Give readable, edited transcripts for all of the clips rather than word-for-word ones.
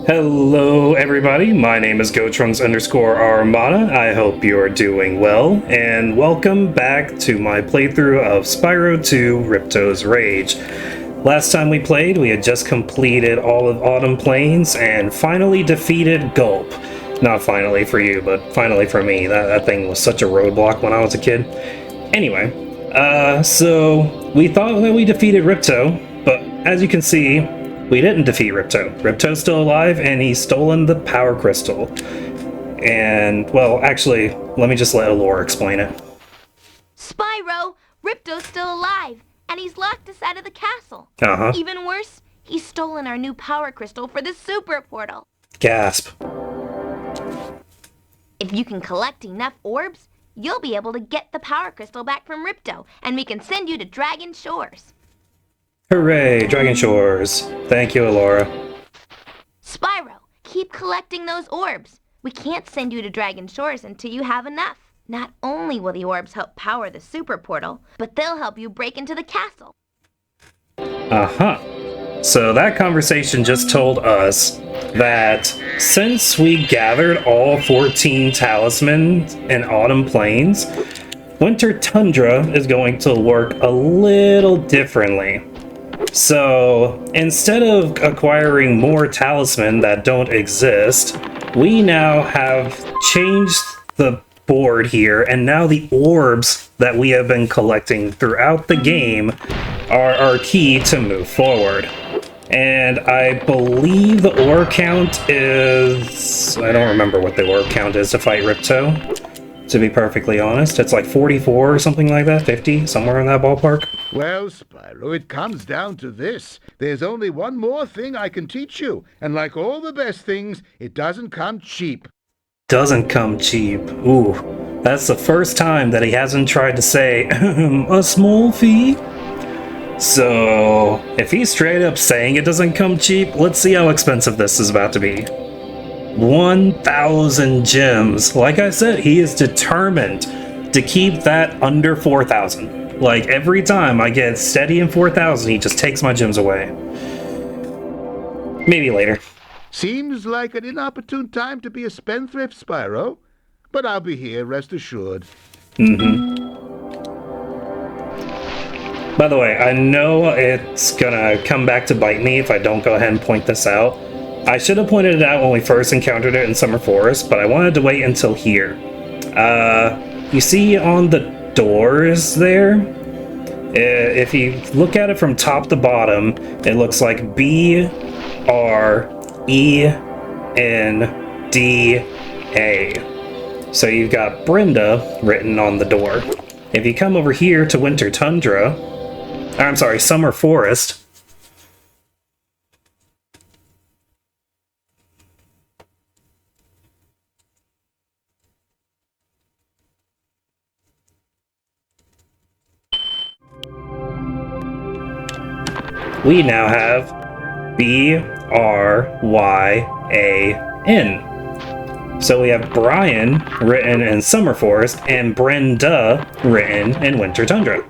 Hello everybody, my name is GoTrunks_Armada. I hope you're doing well, and welcome back to my playthrough of Spyro 2 Ripto's Rage. Last time we played, we had just completed all of Autumn Plains and finally defeated Gulp. Not finally for you, but finally for me. That thing was such a roadblock when I was a kid. Anyway, so we thought that we defeated Ripto, but as you can see, we didn't defeat Ripto. Ripto's still alive, and he's stolen the power crystal. And, well, actually, let me just let Alora explain it. Spyro, Ripto's still alive, and he's locked us out of the castle. Uh-huh. Even worse, he's stolen our new power crystal for the super portal. Gasp. If you can collect enough orbs, you'll be able to get the power crystal back from Ripto, and we can send you to Dragon Shores. Hooray, Dragon Shores. Thank you, Alora. Spyro, keep collecting those orbs. We can't send you to Dragon Shores until you have enough. Not only will the orbs help power the super portal, but they'll help you break into the castle. Uh-huh. So that conversation just told us that since we gathered all 14 talismans in Autumn Plains, Winter Tundra is going to work a little differently. So, instead of acquiring more talisman that don't exist, we now have changed the board here, and now the orbs that we have been collecting throughout the game are our key to move forward. And I believe the orb count is... I don't remember what the orb count is to fight Ripto. To be perfectly honest, it's like 44 or something like that, 50, somewhere in that ballpark. Well, Spyro, it comes down to this. There's only one more thing I can teach you, and like all the best things, it doesn't come cheap. Doesn't come cheap. Ooh, that's the first time that he hasn't tried to say, a small fee? So, if he's straight up saying it doesn't come cheap, let's see how expensive this is about to be. 1,000 gems. Like I said, he is determined to keep that under 4,000. Like, every time I get steady in 4,000, he just takes my gems away. Maybe later. Seems like an inopportune time to be a spendthrift, Spyro. But I'll be here, rest assured. By the way, I know it's gonna come back to bite me if I don't go ahead and point this out. I should have pointed it out when we first encountered it in Summer Forest, but I wanted to wait until here. You see on the doors there? If you look at it from top to bottom, it looks like B, R, E, N, D, A. So you've got Brenda written on the door. If you come over here to Winter Tundra, I'm sorry, Summer Forest, we now have B-R-Y-A-N. So we have Brian written in Summer Forest and Brenda written in Winter Tundra.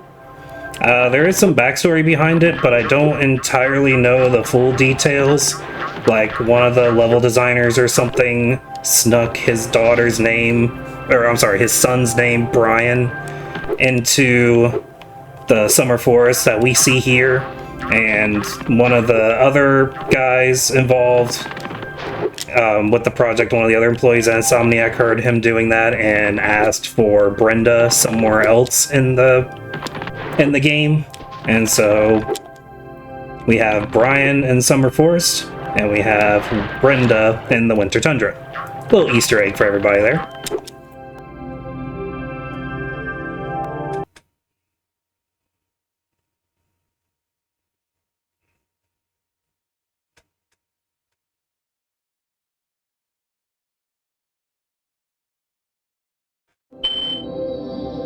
There is some backstory behind it, but I don't entirely know the full details. Like, one of the level designers or something snuck his daughter's name, or I'm sorry, his son's name, Brian, into the Summer Forest that we see here. And one of the other guys involved with the project, one of the other employees at Insomniac, heard him doing that and asked for Brenda somewhere else in the game. And so we have Brian in Summer Forest, and we have Brenda in the Winter Tundra. Little Easter egg for everybody there.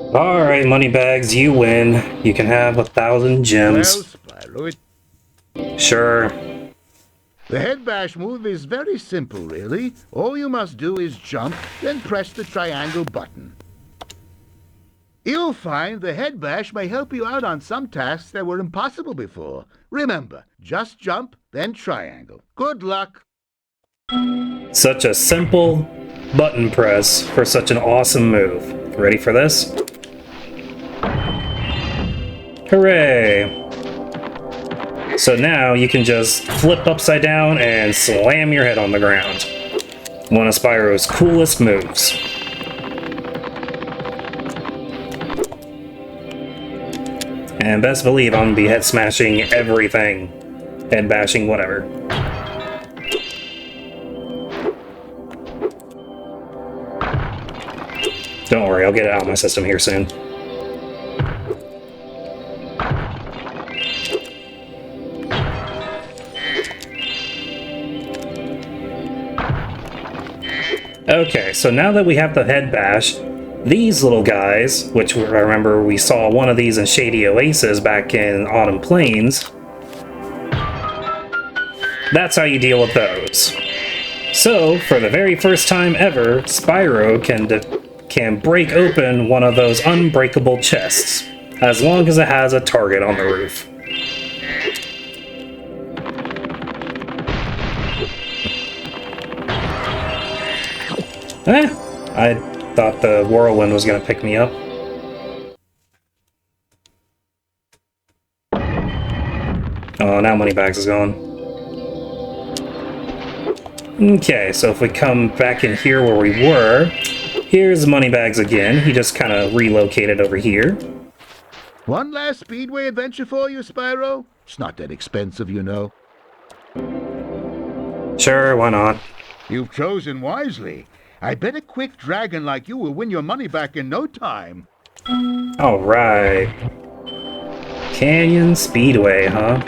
Alright, Moneybags, you win. You can have 1,000 Well, gems. Spyro, Sure. the head bash move is very simple, really. All you must do is jump, then press the triangle button. You'll find the head bash may help you out on some tasks that were impossible before. Remember, just jump, then triangle. Good luck! Such a simple button press for such an awesome move. Ready for this? Hooray! So now you can just flip upside down and slam your head on the ground. One of Spyro's coolest moves. And best believe I'm gonna be head smashing everything. Head bashing, whatever. Don't worry, I'll get it out of my system here soon. Okay, so now that we have the head bash, these little guys, which I remember we saw one of these in Shady Oasis back in Autumn Plains, that's how you deal with those. So, for the very first time ever, Spyro can break open one of those unbreakable chests, as long as it has a target on the roof. I thought the whirlwind was gonna pick me up. Oh, now Moneybags is gone. Okay, so if we come back in here where we were, here's Moneybags again. He just kind of relocated over here. One last Speedway adventure for you, Spyro? It's not that expensive, you know. Sure, why not? You've chosen wisely. I bet a quick dragon like you will win your money back in no time. Alright. Canyon Speedway, huh?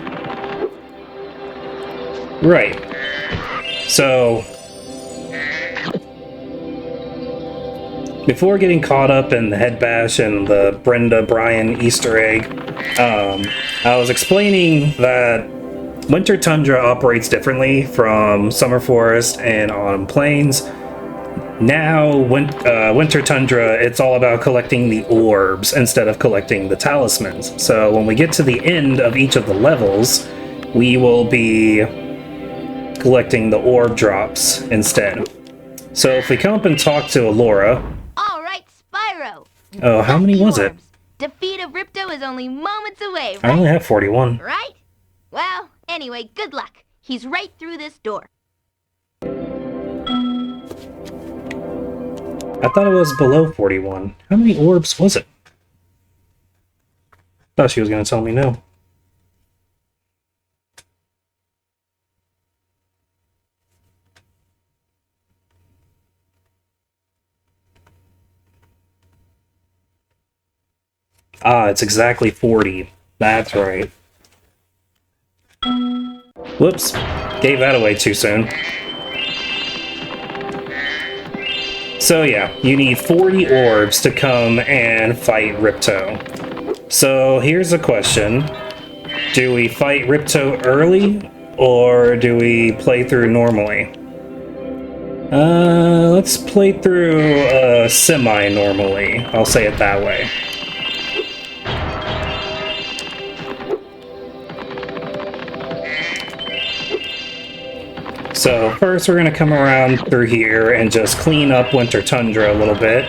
Right. So, before getting caught up in the head bash and the Brenda Bryan Easter egg, I was explaining that Winter Tundra operates differently from Summer Forest and Autumn Plains. Now, Winter Tundra, it's all about collecting the orbs instead of collecting the talismans. So when we get to the end of each of the levels, we will be collecting the orb drops instead. So if we come up and talk to Alora... Alright, Spyro! Oh, how many was it? Defeat of Ripto is only moments away, I right? only have 41. Right? Well, anyway, good luck. He's right through this door. I thought it was below 41. How many orbs was it? Thought she was going to tell me no. Ah, it's exactly 40. That's right. Whoops. Gave that away too soon. So yeah, you need 40 orbs to come and fight Ripto. So here's a question. Do we fight Ripto early, or do we play through normally? Let's play through semi-normally. I'll say it that way. So first we're going to come around through here and just clean up Winter Tundra a little bit.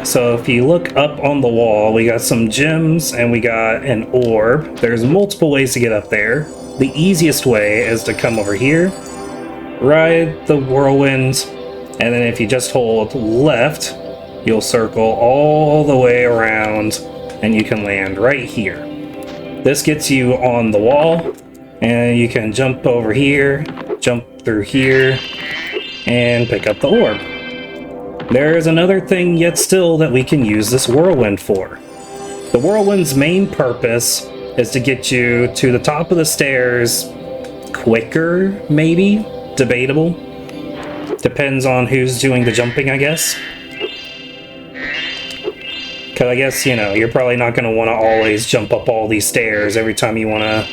So if you look up on the wall, we got some gems and we got an orb. There's multiple ways to get up there. The easiest way is to come over here, ride the whirlwind, and then if you just hold left, you'll circle all the way around and you can land right here. This gets you on the wall, and you can jump over here, jump through here, and pick up the orb. There is another thing yet still that we can use this whirlwind for. The whirlwind's main purpose is to get you to the top of the stairs quicker, maybe? Debatable. Depends on who's doing the jumping, I guess. Because I guess, you know, you're probably not going to want to always jump up all these stairs every time you want to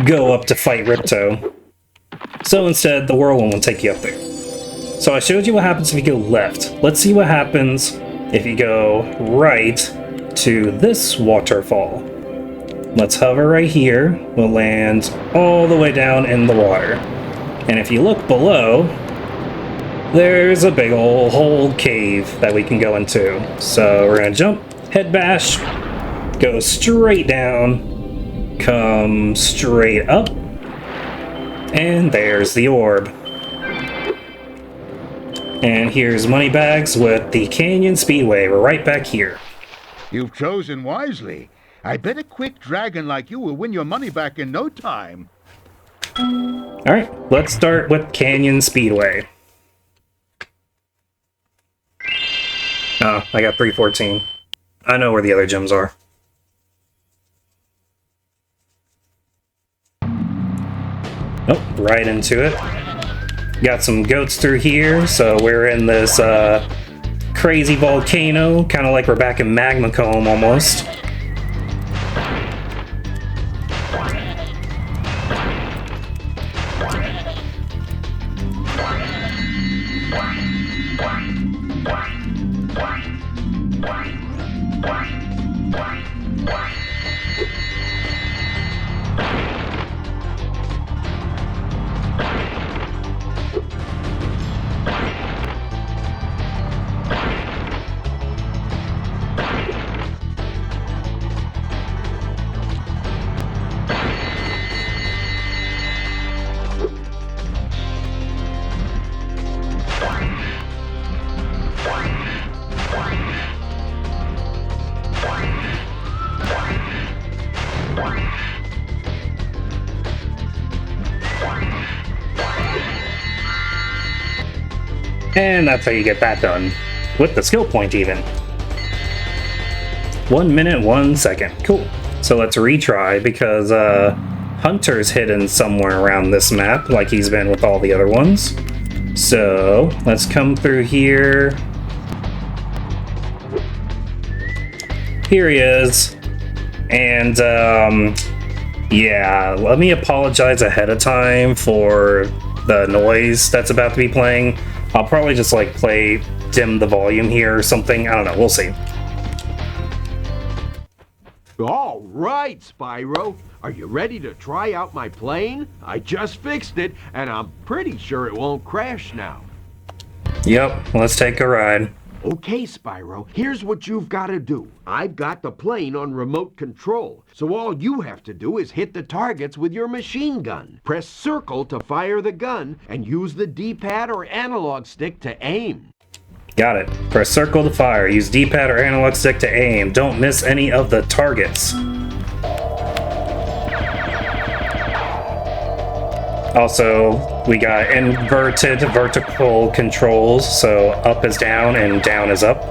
go up to fight Ripto. So instead, the whirlwind will take you up there. So I showed you what happens if you go left. Let's see what happens if you go right to this waterfall. Let's hover right here. We'll land all the way down in the water. And if you look below, there's a big old hole cave that we can go into. So we're gonna jump, head bash, go straight down, come straight up, and there's the orb. And here's Moneybags with the Canyon Speedway. We're right back here. You've chosen wisely. I bet a quick dragon like you will win your money back in no time. Alright, let's start with Canyon Speedway. Oh, I got 314. I know where the other gems are. Oh, right into it. Got some goats through here, so we're in this crazy volcano, kind of like we're back in Magma Comb almost. And that's how you get that done. With the skill point even. 1 minute, 1 second. Cool. So let's retry because Hunter's hidden somewhere around this map like he's been with all the other ones. So let's come through here. Here he is. And yeah, let me apologize ahead of time for the noise that's about to be playing. I'll probably just like dim the volume here or something. I don't know, we'll see. All right, Spyro. Are you ready to try out my plane? I just fixed it, and I'm pretty sure it won't crash now. Yep, let's take a ride. Okay, Spyro, here's what you've got to do. I've got the plane on remote control, so all you have to do is hit the targets with your machine gun. Press circle to fire the gun, and use the D-pad or analog stick to aim. Got it. Press circle to fire. Use D-pad or analog stick to aim. Don't miss any of the targets. Also, we got inverted vertical controls, so up is down and down is up.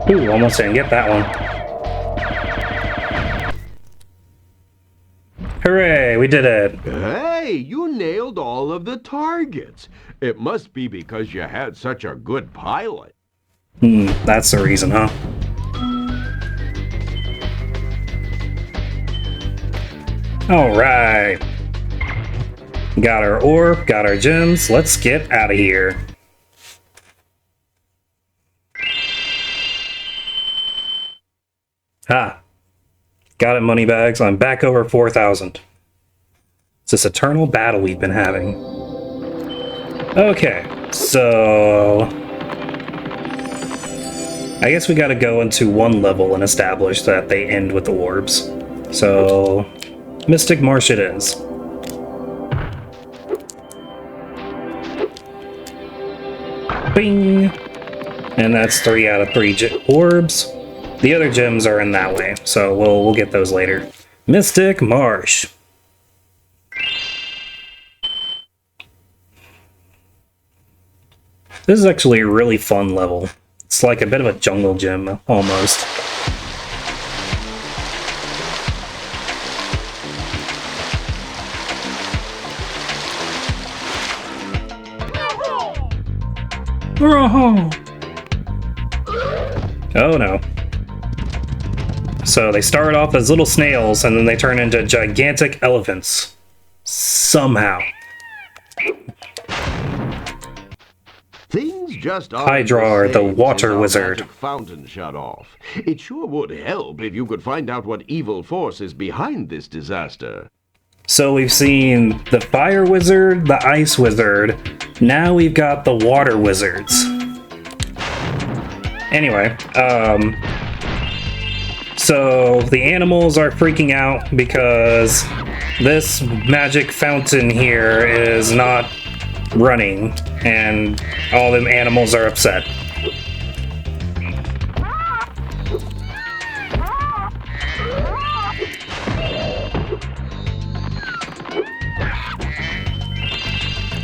Ooh, almost didn't get that one. Hooray, we did it. Hey, you nailed all of the targets. It must be because you had such a good pilot. That's the reason, huh? Alright. Got our orb, got our gems. Let's get out of here. Ha! Got it, Moneybags. I'm back over 4,000. It's this eternal battle we've been having. Okay, so I guess we gotta go into one level and establish that they end with the orbs. So, Mystic Marsh it is. Bing! And that's 3 out of 3 orbs. The other gems are in that way, so we'll get those later. Mystic Marsh. This is actually a really fun level. It's like a bit of a jungle gym, almost. Oh no. So they start off as little snails and then they turn into gigantic elephants. Somehow. Things just Hydra, the water wizard. Fountain shut off. It sure would help if you could find out what evil force is behind this disaster. So we've seen the fire wizard, the ice wizard. Now we've got the water wizards. Anyway, so the animals are freaking out because this magic fountain here is not running, and all them animals are upset.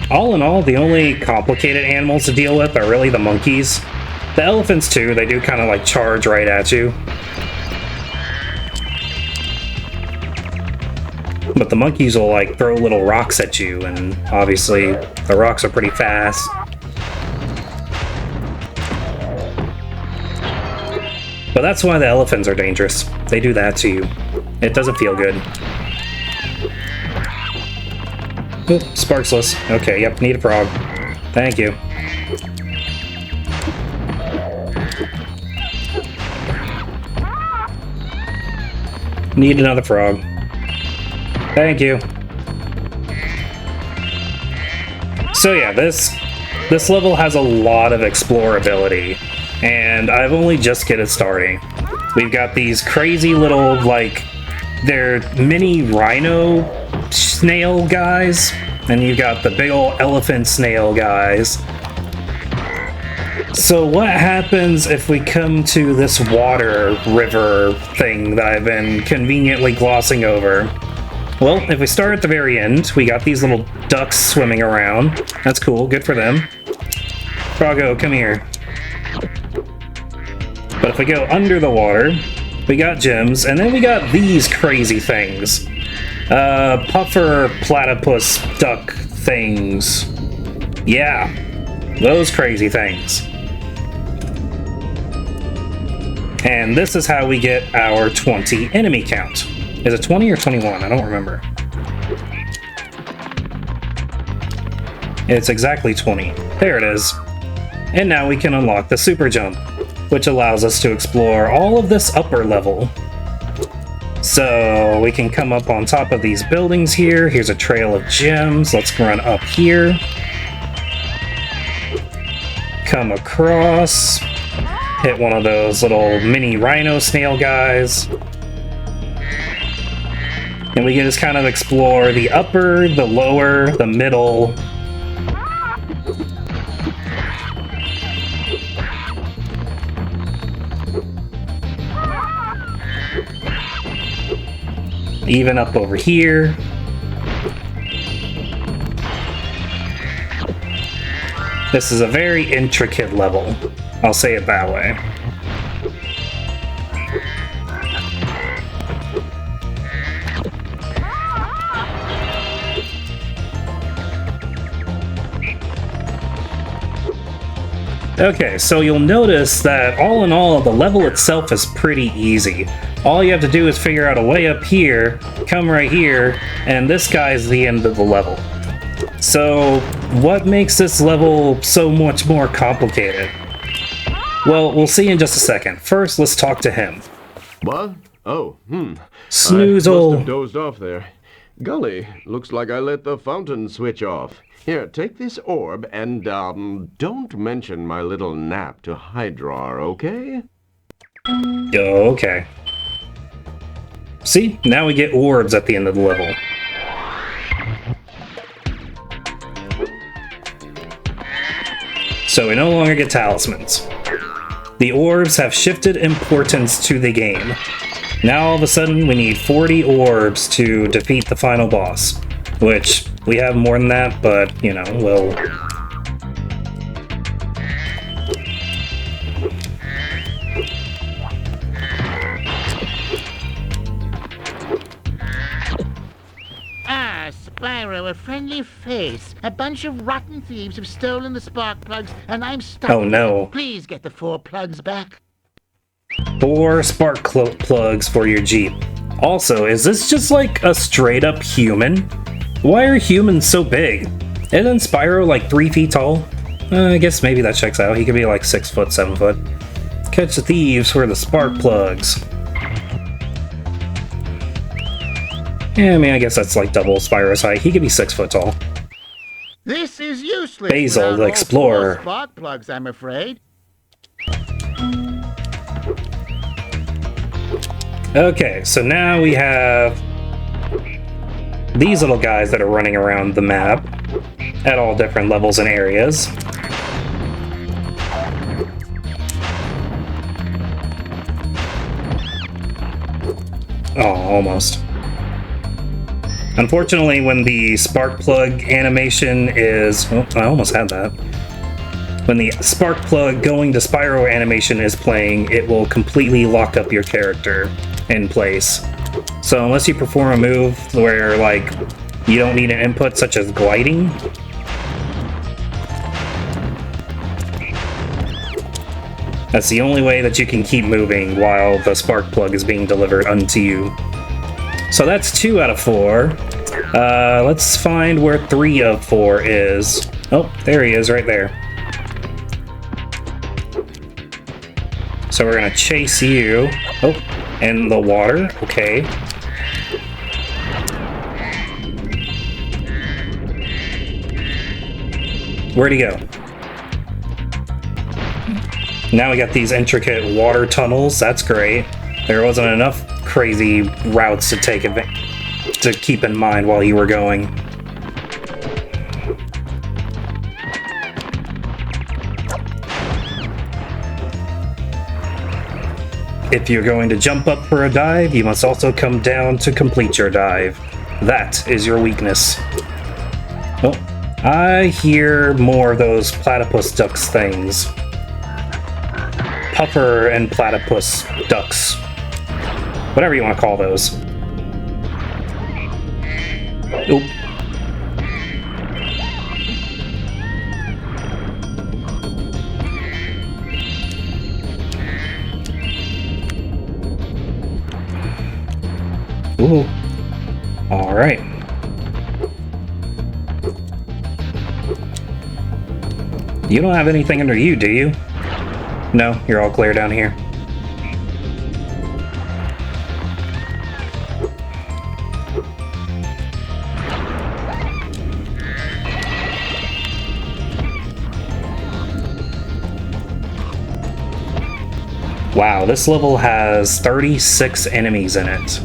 All in all, the only complicated animals to deal with are really the monkeys. The elephants too, they do kind of like charge right at you. But the monkeys will like throw little rocks at you, and obviously the rocks are pretty fast. But that's why the elephants are dangerous. They do that to you. It doesn't feel good. Oop, sparksless. Okay, yep, need a frog. Thank you. Need another frog. Thank you. So yeah, this level has a lot of explorability, and I've only just get it starting. We've got these crazy little, like, they're mini rhino snail guys, and you've got the big old elephant snail guys. So what happens if we come to this water river thing that I've been conveniently glossing over? Well, if we start at the very end, we got these little ducks swimming around. That's cool, good for them. Froggo, come here. But if we go under the water, we got gems, and then we got these crazy things. Puffer platypus duck things. Yeah, those crazy things. And this is how we get our 20 enemy count. Is it 20 or 21? I don't remember. It's exactly 20. There it is. And now we can unlock the super jump, which allows us to explore all of this upper level. So we can come up on top of these buildings here. Here's a trail of gems. Let's run up here. Come across. Hit one of those little mini rhino snail guys. And we can just kind of explore the upper, the lower, the middle. Even up over here. This is a very intricate level. I'll say it that way. Okay, so you'll notice that all in all, the level itself is pretty easy. All you have to do is figure out a way up here, come right here, and this guy's the end of the level. So, what makes this level so much more complicated? Well, we'll see in just a second. First, let's talk to him. What? Oh, Snoozle. I must have dozed off there. Golly, looks like I let the fountain switch off. Here, take this orb and, don't mention my little nap to Hydrar, okay? Okay. See? Now we get orbs at the end of the level. So we no longer get talismans. The orbs have shifted importance to the game. Now all of a sudden we need 40 orbs to defeat the final boss. Which, we have more than that, but, you know, we'll... Ah, Spyro, a friendly face. A bunch of rotten thieves have stolen the spark plugs, and I'm stuck. Oh no. Please get the 4 plugs back. 4 spark plugs for your Jeep. Also, is this just like a straight up human? Why are humans so big? Isn't Spyro like 3 feet tall? I guess maybe that checks out. He could be like 6 foot, 7 foot. Catch the thieves for the spark plugs. Yeah, I mean, I guess that's like double Spyro's height. He could be 6 foot tall. This is useless. Basil, without the all explorer. 4 spark plugs, I'm afraid. Okay, so now we have these little guys that are running around the map at all different levels and areas. Oh, almost. Unfortunately, when the spark plug animation is... Oh, I almost had that. When the spark plug going to Spyro animation is playing, it will completely lock up your character in place. So unless you perform a move where, like, you don't need an input such as gliding, that's the only way that you can keep moving while the spark plug is being delivered unto you. So that's 2 out of 4. Let's find where 3 of 4 is. Oh, there he is, right there. So we're gonna chase you. Oh, in the water, okay. Where'd he go? Now we got these intricate water tunnels, that's great. There wasn't enough crazy routes to to keep in mind while you were going. If you're going to jump up for a dive, you must also come down to complete your dive. That is your weakness. Oh, I hear more of those platypus ducks things. Puffer and platypus ducks. Whatever you want to call those. Oop. Ooh. All right. You don't have anything under you, do you? No, you're all clear down here. Wow, this level has 36 enemies in it.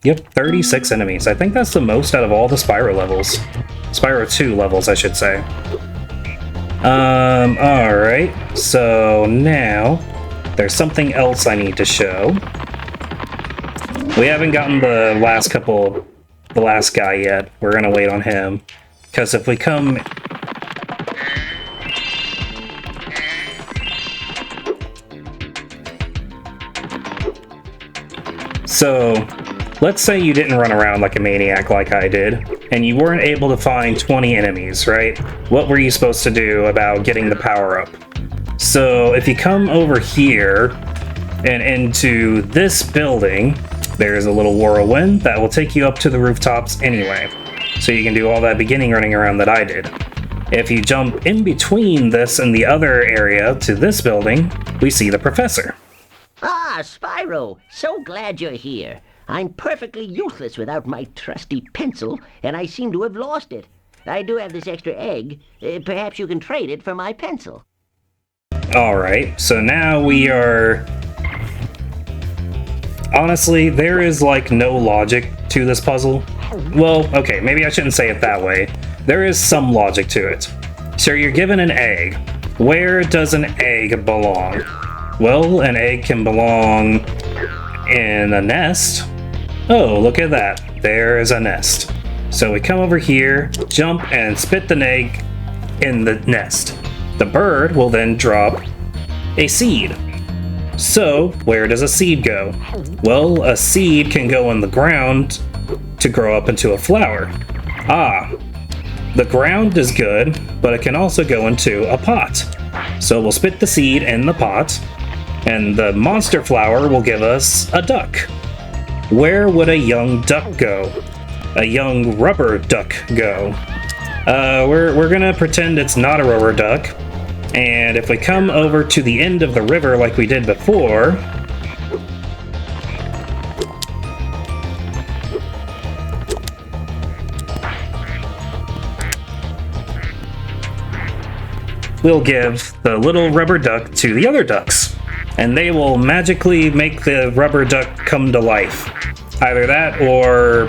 Yep, 36 enemies. I think that's the most out of all the Spyro levels. Spyro 2 levels, I should say. Alright. So now, there's something else I need to show. We haven't gotten the last guy yet. We're gonna wait on him. Because if we come... So, let's say you didn't run around like a maniac like I did, and you weren't able to find 20 enemies, right? What were you supposed to do about getting the power-up? So, if you come over here and into this building, there's a little whirlwind that will take you up to the rooftops anyway. So you can do all that beginning running around that I did. If you jump in between this and the other area to this building, we see the professor. Ah, Ah, Spyro, so glad you're here. I'm perfectly useless without my trusty pencil, and I seem to have lost it. I do have this extra egg. Perhaps you can trade it for my pencil. Alright, so now we are... Honestly, there is like no logic to this puzzle. Well, okay, maybe I shouldn't say it that way. There is some logic to it. So you're given an egg. Where does an egg belong? Well, an egg can belong in a nest. Oh, look at that. There's a nest. So we come over here, jump, and spit the egg in the nest. The bird will then drop a seed. So, where does a seed go? Well, a seed can go in the ground to grow up into a flower. Ah, the ground is good, but it can also go into a pot. So we'll spit the seed in the pot, and the monster flower will give us a duck. Where would a young duck go? A young rubber duck go? We're gonna pretend it's not a rubber duck, and if we come over to the end of the river like we did before, we'll give the little rubber duck to the other ducks, and they will magically make the rubber duck come to life. Either that, or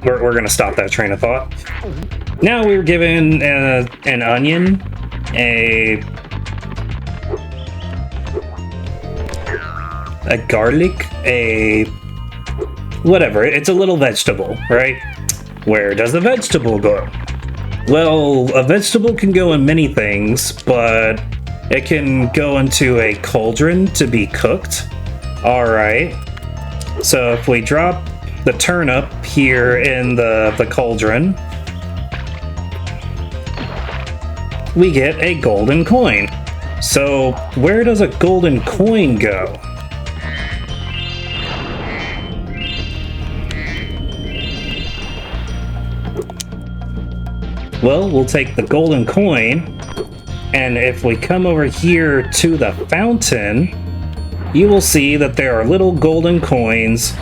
we're gonna stop that train of thought. Now we're given an onion, a garlic, a whatever. It's a little vegetable, right? Where does the vegetable go? Well, a vegetable can go in many things, but it can go into a cauldron to be cooked. Alright. So if we drop the turnip here in the cauldron, we get a golden coin. So where does a golden coin go? Well, we'll take the golden coin, and if we come over here to the fountain, you will see that there are little golden coins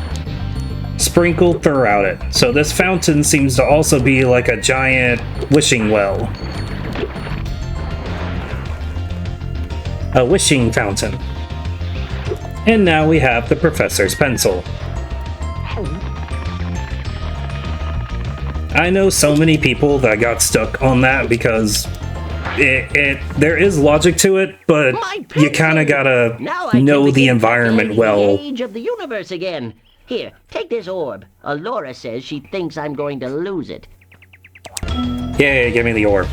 sprinkled throughout it. So this fountain seems to also be like a giant wishing well. A wishing fountain. And now we have the professor's pencil. I know so many people that got stuck on that because there is logic to it, but you kind of gotta know the environment well. The age of the universe again. Here, take this orb. Alora says she thinks I'm going to lose it. Yeah, give me the orb.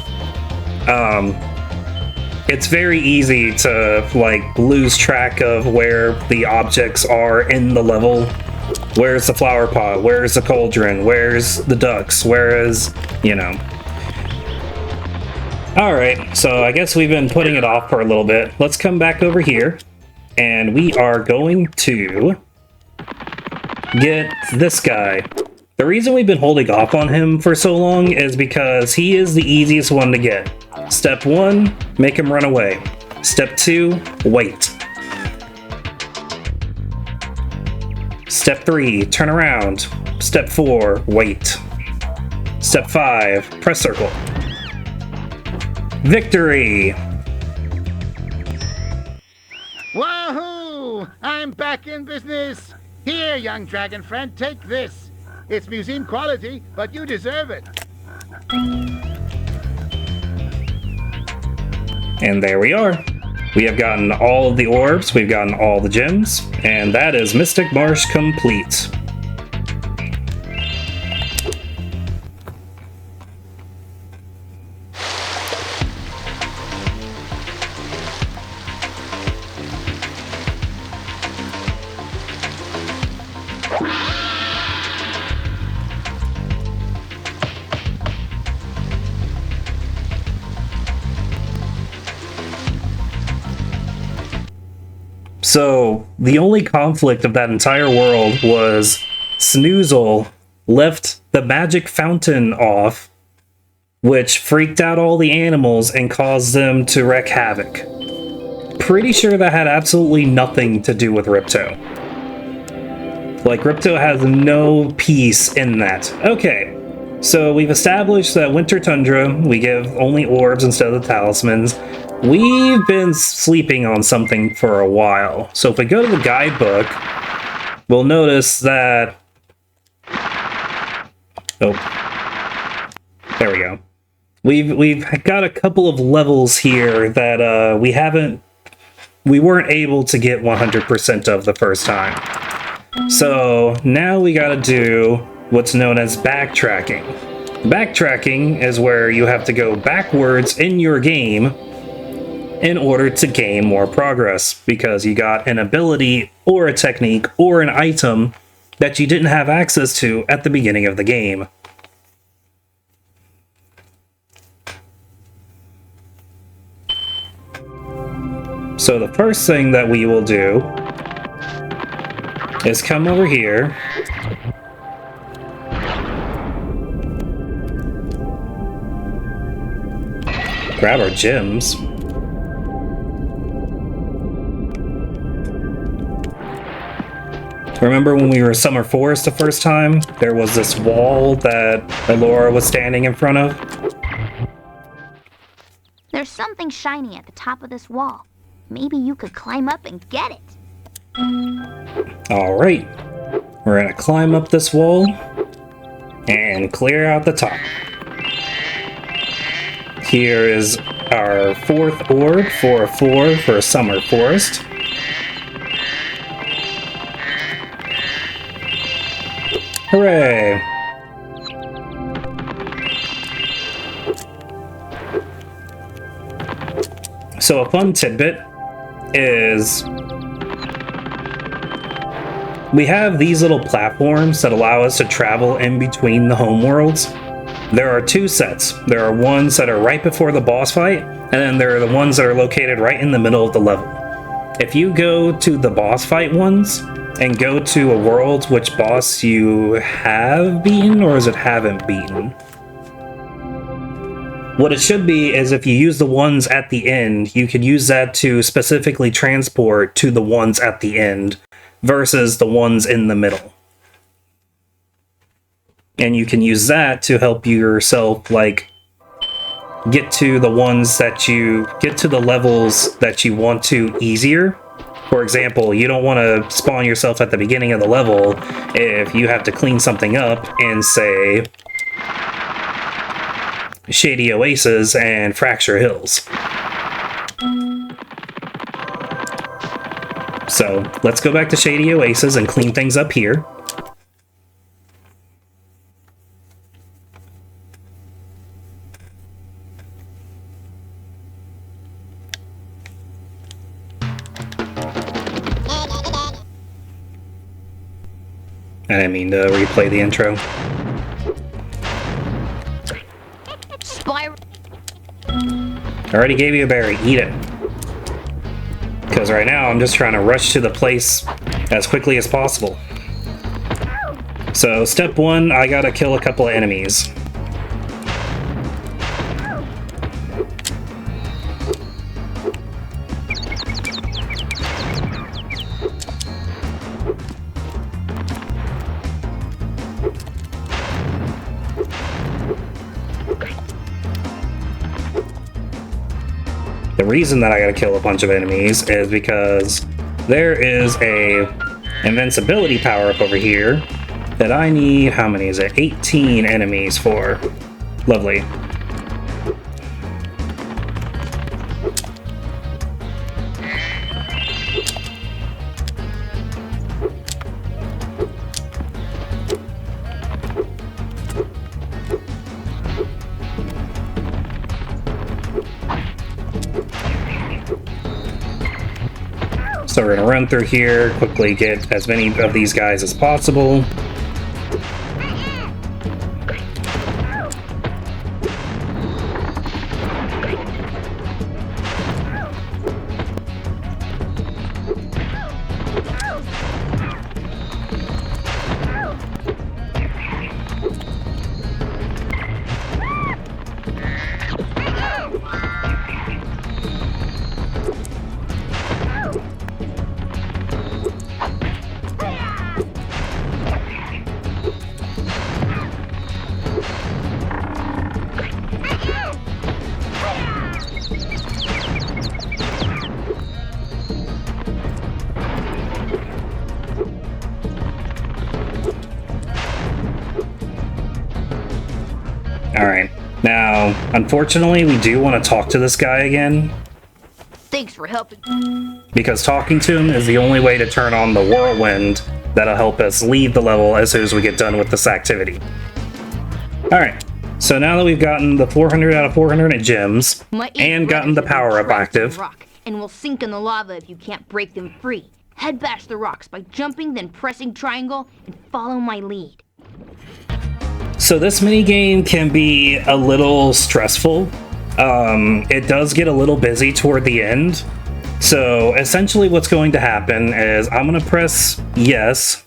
It's very easy to like lose track of where the objects are in the level. Where's the flower pot? Where's the cauldron? Where's the ducks? Where's, you know. Alright, so I guess we've been putting it off for a little bit. Let's come back over here, and we are going to get this guy. The reason we've been holding off on him for so long is because he is the easiest one to get. Step 1, make him run away. Step 2, wait. Step 3, turn around. Step 4, wait. Step 5, press circle. Victory! Wahoo! I'm back in business. Here, young dragon friend, take this. It's museum quality, but you deserve it. And there we are. We have gotten all of the orbs, we've gotten all the gems, and that is Mystic Marsh complete. So, the only conflict of that entire world was Snoozle left the magic fountain off, which freaked out all the animals and caused them to wreak havoc. pretty sure that had absolutely nothing to do with Ripto. Like, Ripto has no piece in that. Okay, so we've established that Winter Tundra, we give only orbs instead of the talismans. We've been sleeping on something for a while. So if we go to the guidebook, we'll notice that... Oh. There we go. We've got a couple of levels here that we weren't able to get 100% of the first time. So now we gotta do what's known as backtracking. Backtracking is where you have to go backwards in your game in order to gain more progress, because you got an ability or a technique or an item that you didn't have access to at the beginning of the game. So the first thing that we will do is come over here. Grab our gems. Remember when we were Summer Forest the first time? There was this wall that Elora was standing in front of? There's something shiny at the top of this wall. Maybe you could climb up and get it. Alright. We're gonna climb up this wall and clear out the top. Here is our 4th orb for a 4 for Summer Forest. Hooray! So a fun tidbit is we have these little platforms that allow us to travel in between the homeworlds. There are 2 sets. There are ones that are right before the boss fight, and then there are the ones that are located right in the middle of the level. If you go to the boss fight ones and go to a world which boss you have beaten, or is it haven't beaten? What it should be is if you use the ones at the end, you could use that to specifically transport to the ones at the end versus the ones in the middle. And you can use that to help yourself, like, get to the ones that you get to the levels that you want to easier. For example, you don't want to spawn yourself at the beginning of the level if you have to clean something up in, say, Shady Oasis and Fracture Hills. So let's go back to Shady Oasis and clean things up here. I didn't mean to replay the intro. Spyro. I already gave you a berry, eat it. Because right now I'm just trying to rush to the place as quickly as possible. So step 1, I gotta kill a couple of enemies. The reason that I gotta kill a bunch of enemies is because there is a invincibility power-up over here that I need, how many is it? 18 enemies for. Lovely. So we're gonna run through here, quickly get as many of these guys as possible. Unfortunately, we do want to talk to this guy again, Thanks for helping. because talking to him is the only way to turn on the whirlwind that'll help us leave the level as soon as we get done with this activity. Alright, so now that we've gotten the 400 out of 400 gems, My eight and gotten the brothers have been power-up trapped in active, rock, and will sink in the lava if you can't break them free. Head bash the rocks by jumping, then pressing triangle, and follow my lead. so this minigame can be a little stressful. It does get a little busy toward the end. So essentially what's going to happen is I'm going to press yes.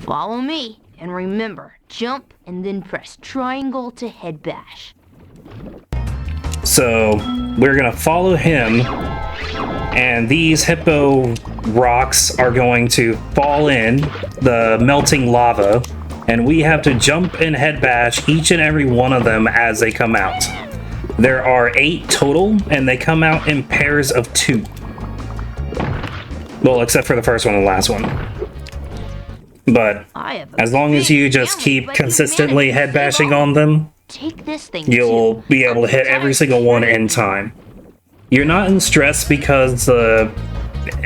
Follow me, and remember, jump and then press triangle to head bash. So we're going to follow him, and these hippo rocks are going to fall in the melting lava, and we have to jump and head bash each and every one of them as they come out. There are 8 total, and they come out in pairs of 2. Well, except for the first one and the last one. But I have a as long as you big just family, keep but you consistently managed to head save bashing all. on them, Take this thing you'll too. be able to hit every single one in time. You're not in stress because the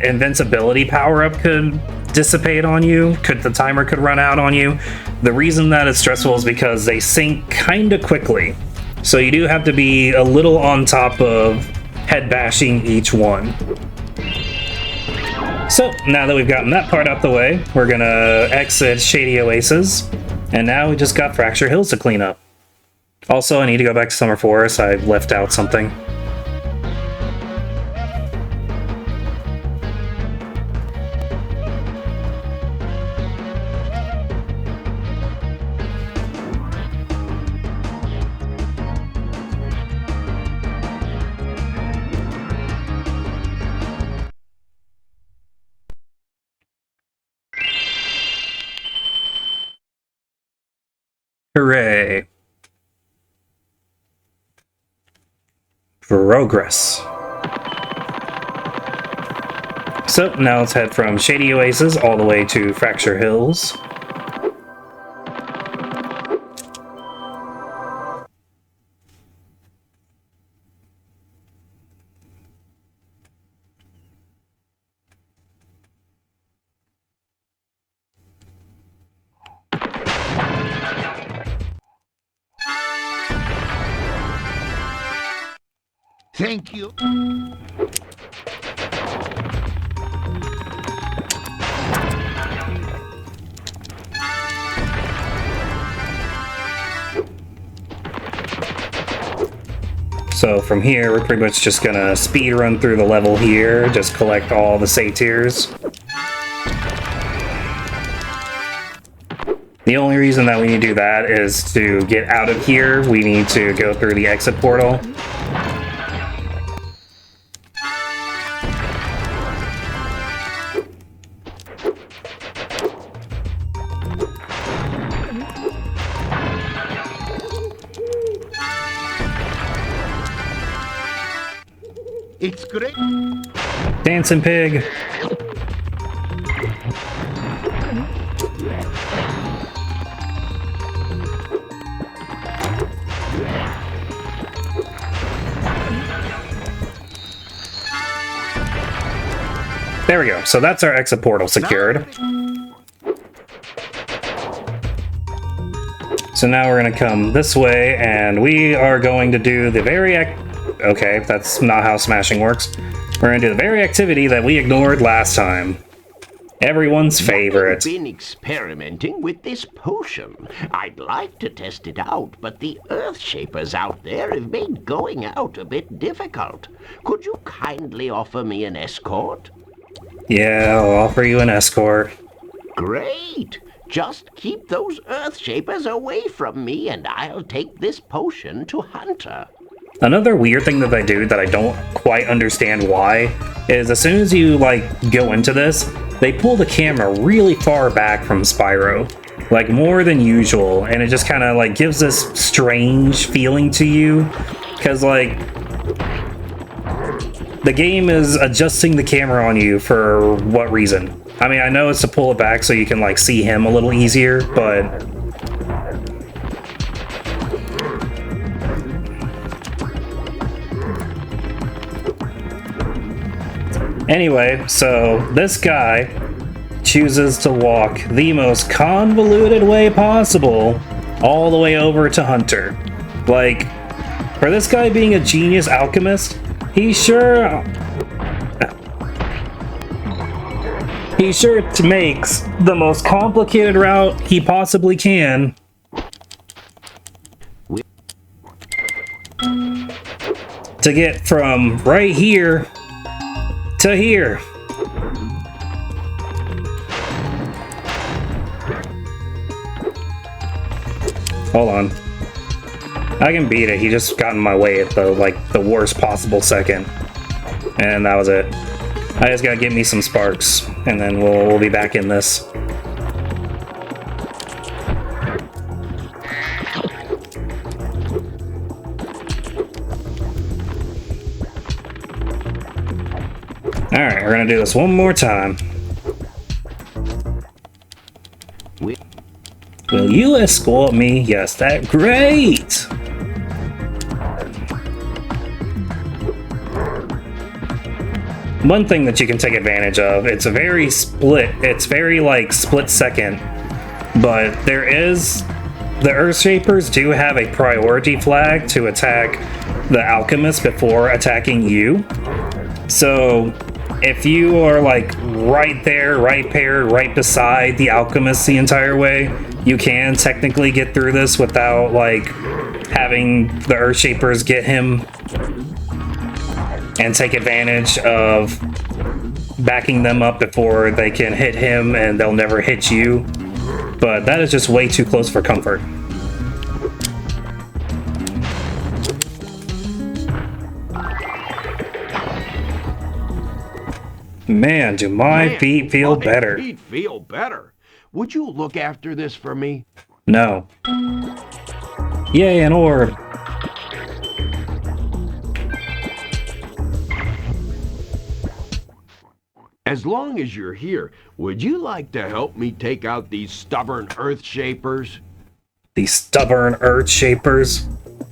invincibility power-up could dissipate on you, the timer could run out on you. The reason that it's stressful is because they sink kinda quickly. So you do have to be a little on top of head bashing each one. So now that we've gotten that part out the way, we're gonna exit Shady Oasis, and now we just got Fracture Hills to clean up. Also, I need to go back to Summer Forest. I left out something. Hooray. Progress. So now let's head from Shady Oasis all the way to Fracture Hills. Thank you. So from here, we're pretty much just gonna speed run through the level here, just collect all the satyrs. The only reason that we need to do that is to get out of here, we need to go through the exit portal. It's great. Dancing pig! There we go. So that's our exit portal secured. So now we're going to come this way, and we are going to do the very... Okay, that's not how smashing works. We're going to do the very activity that we ignored last time. Everyone's favorite. I've been experimenting with this potion. I'd like to test it out, but the Earthshapers out there have made going out a bit difficult. Could you kindly offer me an escort? Yeah, I'll offer you an escort. Great! Just keep those Earthshapers away from me, and I'll take this potion to Hunter. Another weird thing that they do that I don't quite understand why is as soon as you, go into this, they pull the camera really far back from Spyro. Like, more than usual, and it just kind of, gives this strange feeling to you. Because, the game is adjusting the camera on you for what reason? I mean, I know it's to pull it back so you can, see him a little easier, but... Anyway, so this guy chooses to walk the most convoluted way possible all the way over to Hunter. Like, for this guy being a genius alchemist, he sure makes the most complicated route he possibly can to get from right here to here. Hold on. I can beat it. He just got in my way at the worst possible second. And that was it. I just gotta get me some sparks, and then we'll be back in this. Alright, we're gonna do this one more time. Will you escort me? Yes, that great! One thing that you can take advantage of, it's very like split second, but there is, the Earthshapers do have a priority flag to attack the Alchemist before attacking you. So if you are like right there, right paired, right beside the Alchemist the entire way, you can technically get through this without like having the Earthshapers get him and take advantage of backing them up before they can hit him, and they'll never hit you. But that is just way too close for comfort. Man, do my feet feel better. Feet feel better. Would you look after this for me? No. Yay, an orb. As long as you're here, would you like to help me take out these stubborn Earthshapers? These stubborn Earthshapers?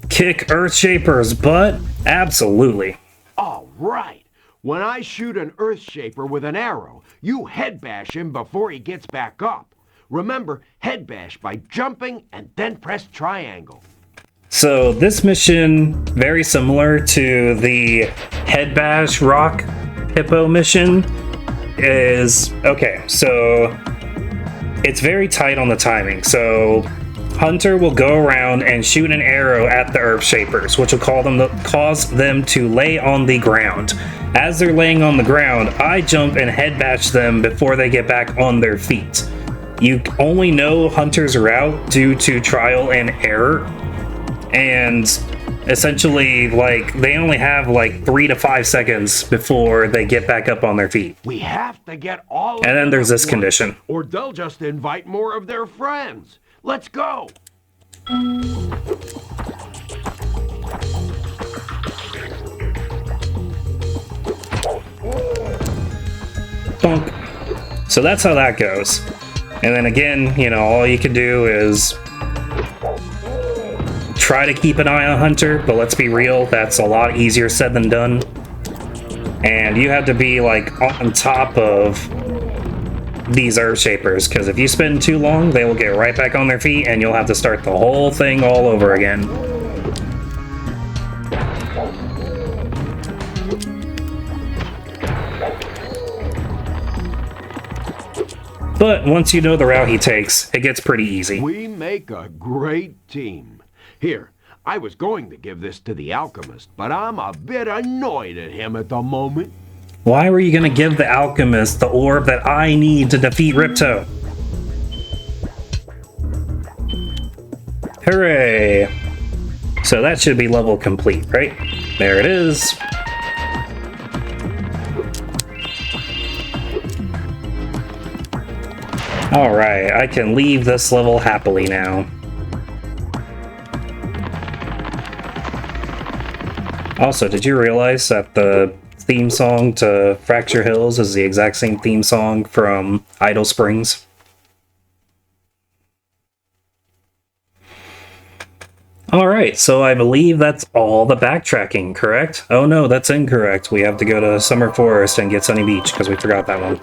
Kick Earthshapers' butt? Absolutely. All right. When I shoot an Earthshaper with an arrow, you head bash him before he gets back up. Remember, head bash by jumping and then press triangle. So this mission, very similar to the head bash rock hippo mission, is okay. So it's very tight on the timing. So Hunter will go around and shoot an arrow at the Earthshapers, which will cause them to lay on the ground. As they're laying on the ground, I jump and head bash them before they get back on their feet. You only know Hunter's route due to trial and error, and essentially, like, they only have like 3 to 5 seconds before they get back up on their feet. We have to get all of And then there's this condition. Or they'll just invite more of their friends. Let's go. Bonk. So that's how that goes. And then again, you know, all you can do is try to keep an eye on Hunter, but let's be real, that's a lot easier said than done. And you have to be like on top of these Earthshapers, because if you spend too long, they will get right back on their feet and you'll have to start the whole thing all over again. But once you know the route he takes, it gets pretty easy. We make a great team. Here, I was going to give this to the Alchemist, but I'm a bit annoyed at him at the moment. Why were you going to give the Alchemist the orb that I need to defeat Ripto? Hooray! So that should be level complete, right? There it is. Alright, I can leave this level happily now. Also, did you realize that the theme song to Fracture Hills is the exact same theme song from Idle Springs? Alright, so I believe that's all the backtracking, correct? Oh no, that's incorrect. We have to go to Summer Forest and get Sunny Beach, because we forgot that one.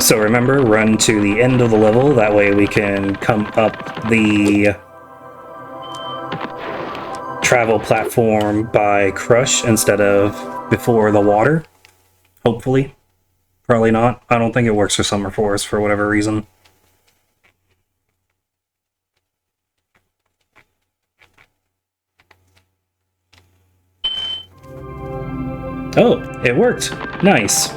So remember, run to the end of the level, that way we can come up the travel platform by Crush instead of before the water. Hopefully. Probably not. I don't think it works for Summer Forest for whatever reason. Oh, it worked. Nice.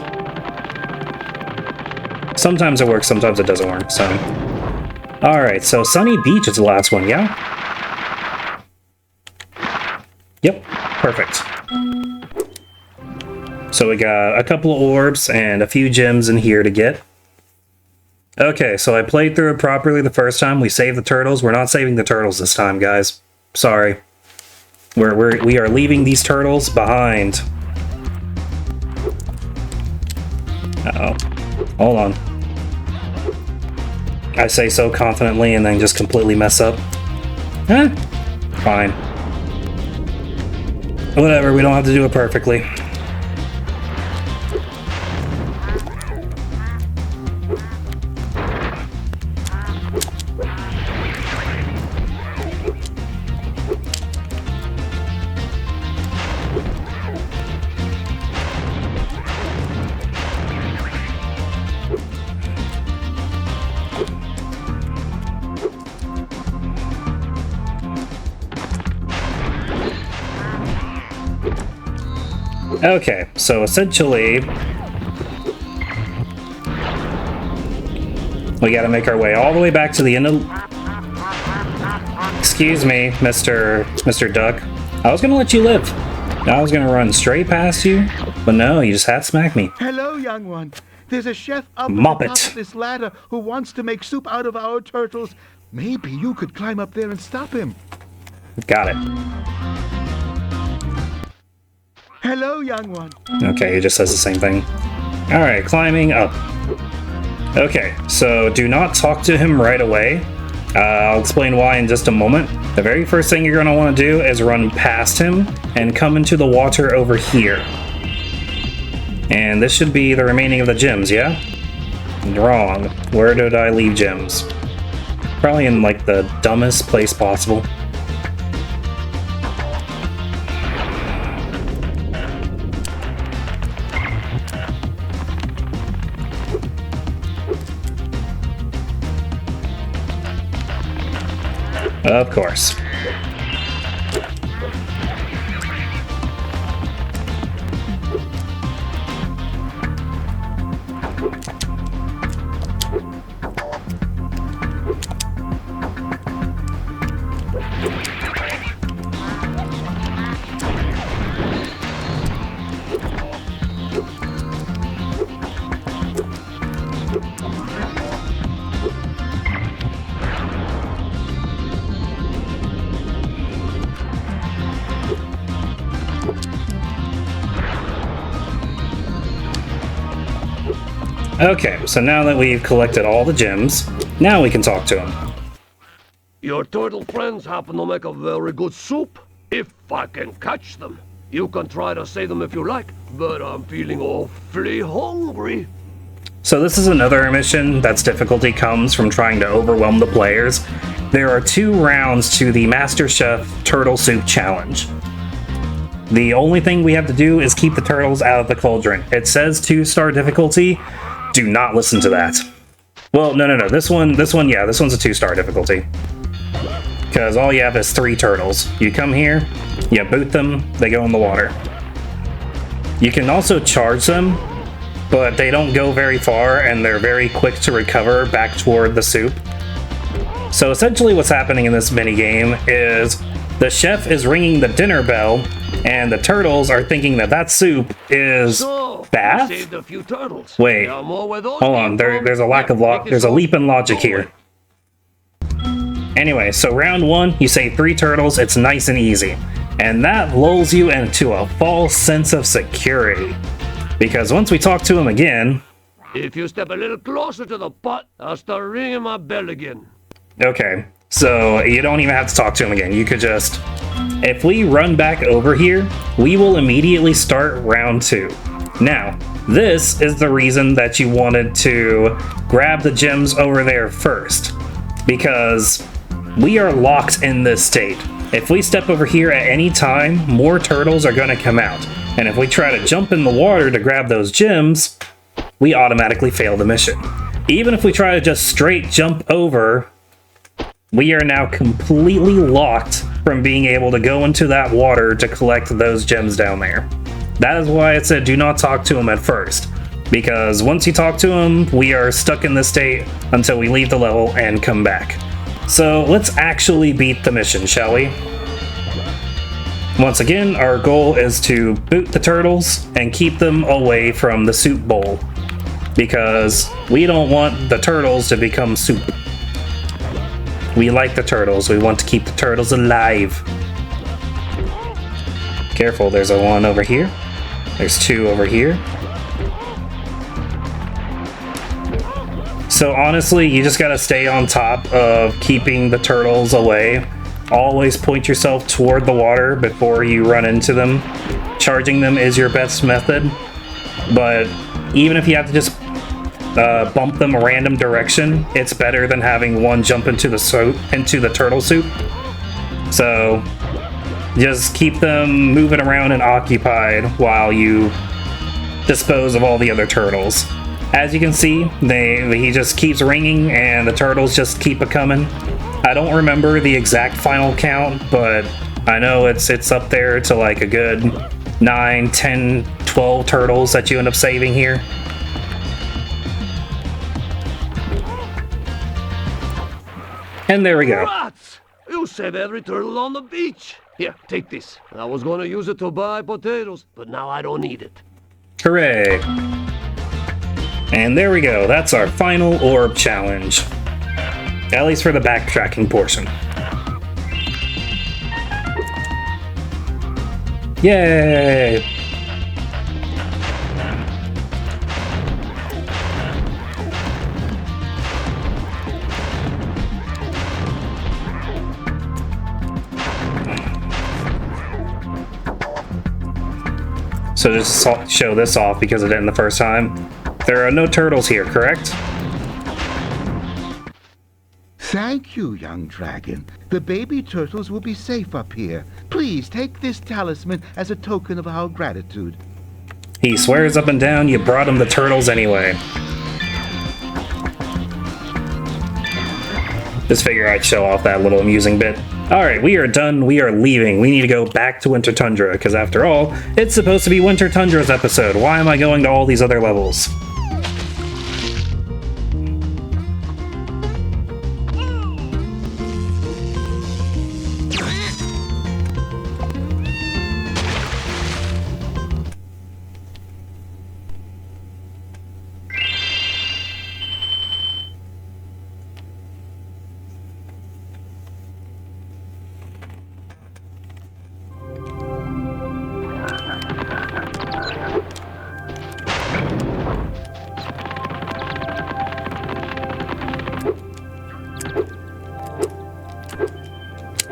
Sometimes it works, sometimes it doesn't work, so... Alright, so Sunny Beach is the last one, yeah? Yep, perfect. So we got a couple of orbs and a few gems in here to get. Okay, so I played through it properly the first time. We saved the turtles. We're not saving the turtles this time, guys. Sorry. We are leaving these turtles behind. Uh-oh. Hold on. I say so confidently and then just completely mess up. Eh, fine. Whatever, we don't have to do it perfectly. Okay, so essentially, we gotta make our way all the way back to the end of... Excuse me, Mr. Duck. I was gonna let you live. I was gonna run straight past you, but no, you just hat smacked me. Hello, young one. There's a chef up at the Mop top it. of this ladder who wants to make soup out of our turtles. Maybe you could climb up there and stop him. Got it. Hello, young one. Okay, he just says the same thing. Alright, climbing up. Okay, so do not talk to him right away. I'll explain why in just a moment. The very first thing you're going to want to do is run past him and come into the water over here. And this should be the remaining of the gems, yeah? Wrong. Where did I leave gems? Probably in, like, the dumbest place possible. Of course. Okay, so now that we've collected all the gems, now we can talk to him. Your turtle friends happen to make a very good soup. If I can catch them. You can try to save them if you like, but I'm feeling awfully hungry. So this is another mission that's difficulty comes from trying to overwhelm the players. There are 2 rounds to the Master Chef Turtle Soup Challenge. The only thing we have to do is keep the turtles out of the cauldron. It says 2-star difficulty. Do not listen to that. Well, no. This one's a 2-star difficulty. Because all you have is 3 turtles. You come here, you boot them, they go in the water. You can also charge them, but they don't go very far and they're very quick to recover back toward the soup. So essentially what's happening in this minigame is the chef is ringing the dinner bell and the turtles are thinking that soup is bath? Saved a few turtles. Wait, There are more where those hold came on, from. there's a lack of Make there's a leap in logic Go here. Anyway, so round 1, you save 3 turtles, it's nice and easy. And that lulls you into a false sense of security. Because once we talk to him again, If you step a little closer to the pot, I'll start ringing my bell again. Okay, so you don't even have to talk to him again. You could just... If we run back over here, we will immediately start round 2. Now, this is the reason that you wanted to grab the gems over there first, because we are locked in this state. If we step over here at any time, more turtles are going to come out. And if we try to jump in the water to grab those gems, we automatically fail the mission. Even if we try to just straight jump over, we are now completely locked from being able to go into that water to collect those gems down there. That is why it said do not talk to him at first, because once you talk to him, we are stuck in this state until we leave the level and come back. So let's actually beat the mission, shall we? Once again, our goal is to boot the turtles and keep them away from the soup bowl, because we don't want the turtles to become soup. We like the turtles. We want to keep the turtles alive. Careful, there's a one over here. There's 2 over here. So honestly, you just gotta stay on top of keeping the turtles away. Always point yourself toward the water before you run into them. Charging them is your best method, but even if you have to just bump them a random direction, it's better than having one jump into the turtle soup. So just keep them moving around and occupied while you dispose of all the other turtles. As you can see, he just keeps ringing and the turtles just keep a-coming. I don't remember the exact final count, but I know it's up there to like a good 9, 10, 12 turtles that you end up saving here. And there we go. Rats! You save every turtle on the beach. Here, take this. I was gonna use it to buy potatoes, but now I don't need it. Hooray! And there we go. That's our final orb challenge. At least for the backtracking portion. Yay! So just to show this off because I didn't the first time. There are no turtles here, correct? Thank you, young dragon. The baby turtles will be safe up here. Please take this talisman as a token of our gratitude. He swears up and down you brought him the turtles anyway. Just figure I'd show off that little amusing bit. Alright, we are done. We are leaving. We need to go back to Winter Tundra, because after all, it's supposed to be Winter Tundra's episode. Why am I going to all these other levels?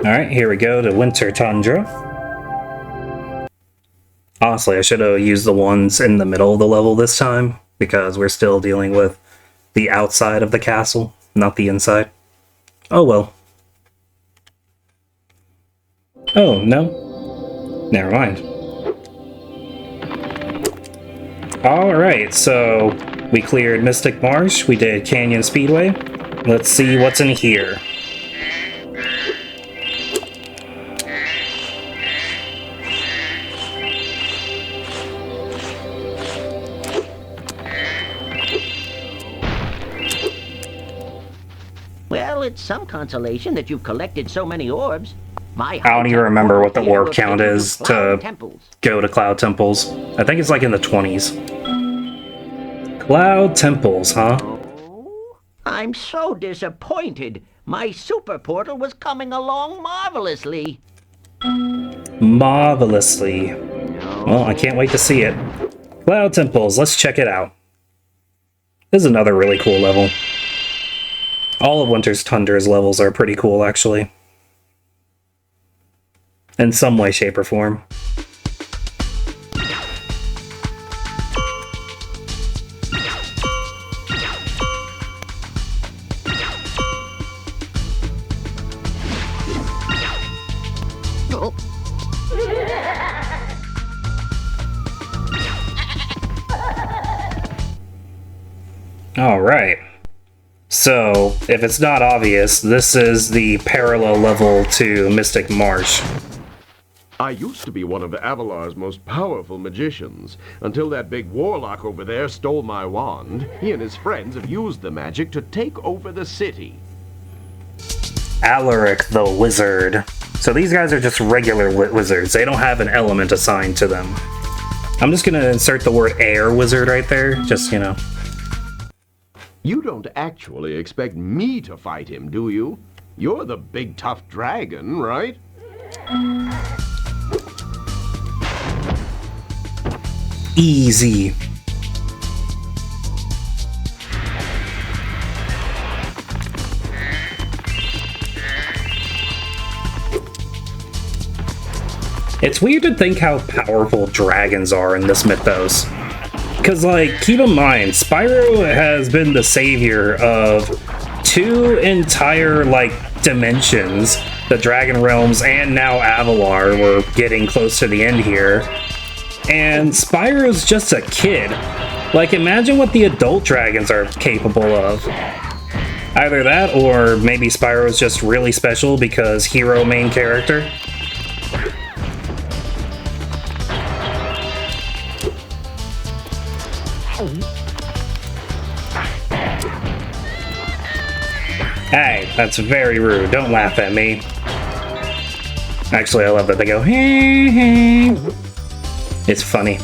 Alright, here we go to Winter Tundra. Honestly, I should have used the ones in the middle of the level this time, because we're still dealing with the outside of the castle, not the inside. Oh well. Oh, no? Never mind. Alright, so we cleared Mystic Marsh, we did Canyon Speedway. Let's see what's in here. Well, it's some consolation that you've collected so many orbs. I don't even remember what the orb count is to go to Cloud Temples. I think it's like in the 20s. Cloud Temples, huh? Oh, I'm so disappointed. My super portal was coming along marvelously. Marvelously. Well, I can't wait to see it. Cloud Temples, let's check it out. This is another really cool level. All of Winter's Tundra's levels are pretty cool, actually. In some way, shape, or form. Alright. So, if it's not obvious, this is the parallel level to Mystic Marsh. I used to be one of Avalar's most powerful magicians, until that big warlock over there stole my wand. He and his friends have used the magic to take over the city. Alaric the Wizard. So these guys are just regular wizards. They don't have an element assigned to them. I'm just gonna insert the word air wizard right there, just, you know. You don't actually expect me to fight him, do you? You're the big tough dragon, right? Easy. It's weird to think how powerful dragons are in this mythos. Because, like, keep in mind, Spyro has been the savior of 2 entire, like, dimensions. The Dragon Realms and now Avalar. We're getting close to the end here. And Spyro's just a kid. Like, imagine what the adult dragons are capable of. Either that, or maybe Spyro's just really special because hero main character. Hey, that's very rude. Don't laugh at me. Actually, I love that they go, hey, hey. It's funny.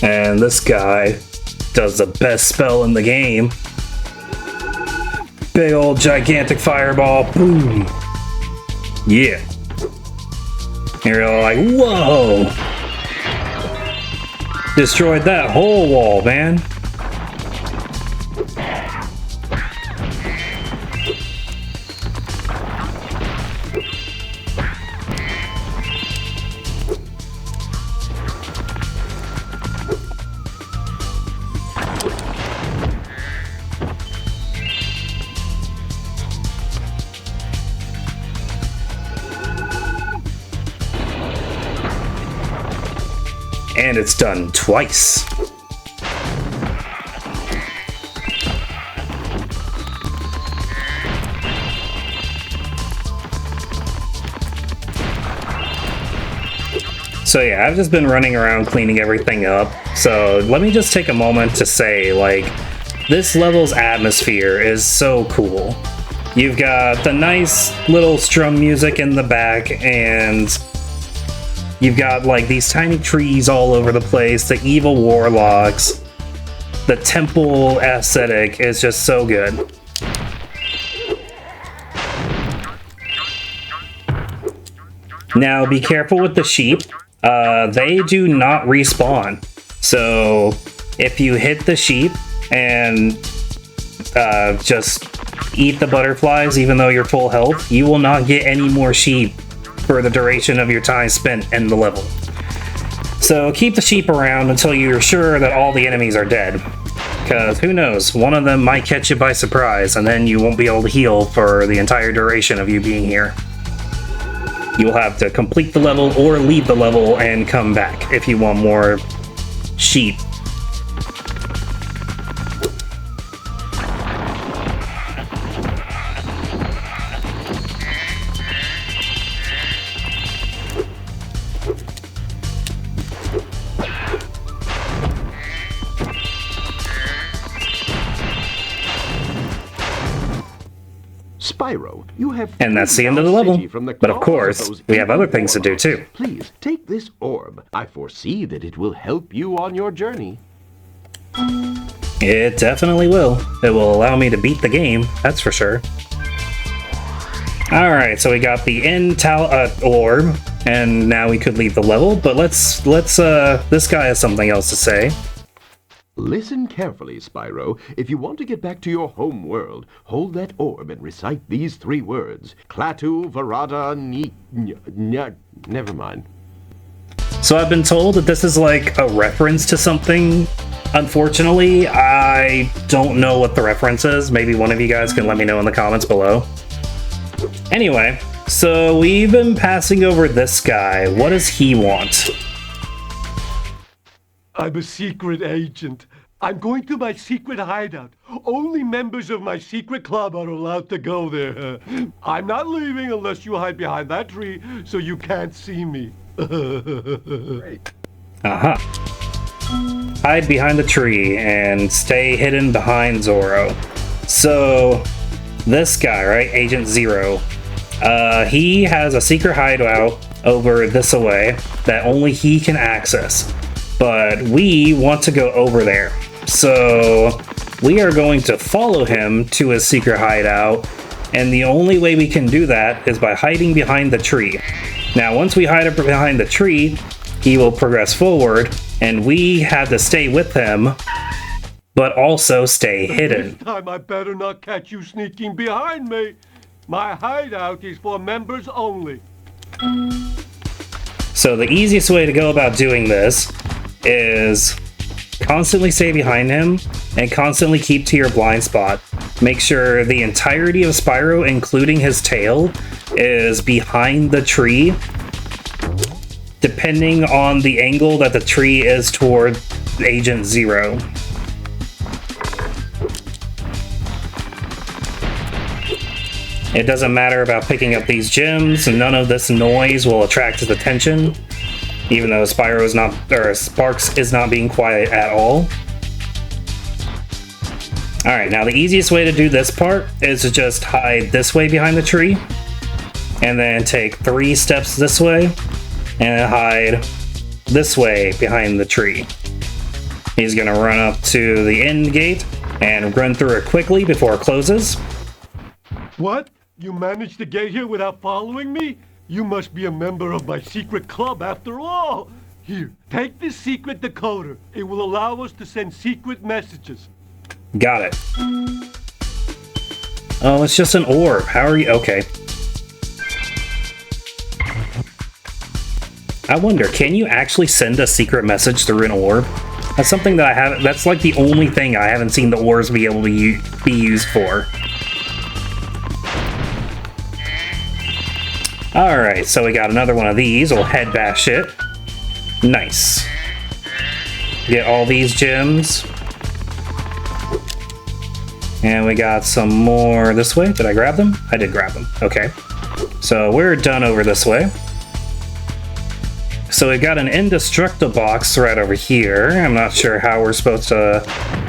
And this guy does the best spell in the game. Big old gigantic fireball, boom. Yeah. And you're like, whoa! Destroyed that whole wall, man. And it's done twice. So yeah, I've just been running around cleaning everything up. So let me just take a moment to say, like, this level's atmosphere is so cool. You've got the nice little strum music in the back, and you've got, like, these tiny trees all over the place, the evil warlocks. The temple aesthetic is just so good. Now, be careful with the sheep. They do not respawn. So, if you hit the sheep and just eat the butterflies, even though you're full health, you will not get any more sheep for the duration of your time spent in the level. So keep the sheep around until you're sure that all the enemies are dead. Because who knows, one of them might catch you by surprise, and then you won't be able to heal for the entire duration of you being here. You'll have to complete the level or leave the level and come back if you want more sheep. Spyro, you have... And that's the end of the level. But of course, we have other things to do too. Please, take this orb. I foresee that it will help you on your journey. It definitely will. It will allow me to beat the game, that's for sure. Alright, so we got the end orb, and now we could leave the level, but let's this guy has something else to say. Listen carefully, Spyro. If you want to get back to your home world, hold that orb and recite these 3 words. Klaatu, Varada, never mind. So I've been told that this is like a reference to something. Unfortunately, I don't know what the reference is. Maybe one of you guys can let me know in the comments below. Anyway, so we've been passing over this guy. What does he want? I'm a secret agent. I'm going to my secret hideout. Only members of my secret club are allowed to go there. I'm not leaving unless you hide behind that tree so you can't see me. Great. Uh-huh. Hide behind the tree and stay hidden behind Zoro. So, this guy, right? Agent Zero. He has a secret hideout over this away that only he can access. But we want to go over there. So we are going to follow him to his secret hideout, and the only way we can do that is by hiding behind the tree. Now, once we hide behind the tree, he will progress forward, and we have to stay with him, but also stay hidden. This time I better not catch you sneaking behind me. My hideout is for members only. So the easiest way to go about doing this is constantly stay behind him and constantly keep to your blind spot. Make sure the entirety of Spyro, including his tail, is behind the tree, depending on the angle that the tree is toward Agent Zero. It doesn't matter about picking up these gems, none of this noise will attract his attention, even though Sparks is not being quiet at all. Alright, now the easiest way to do this part is to just hide this way behind the tree, and then take 3 steps this way, and hide this way behind the tree. He's gonna run up to the end gate, and run through it quickly before it closes. What? You managed to get here without following me? You must be a member of my secret club after all. Here, take this secret decoder. It will allow us to send secret messages. Got it. Oh, it's just an orb. How are you? Okay. I wonder, can you actually send a secret message through an orb? That's something that I haven't... That's like the only thing I haven't seen the orbs be able to be used for. Alright, so we got another one of these. We'll head bash it. Nice. Get all these gems. And we got some more this way. Did I grab them? I did grab them. Okay. So we're done over this way. So we've got an indestructible box right over here. I'm not sure how we're supposed to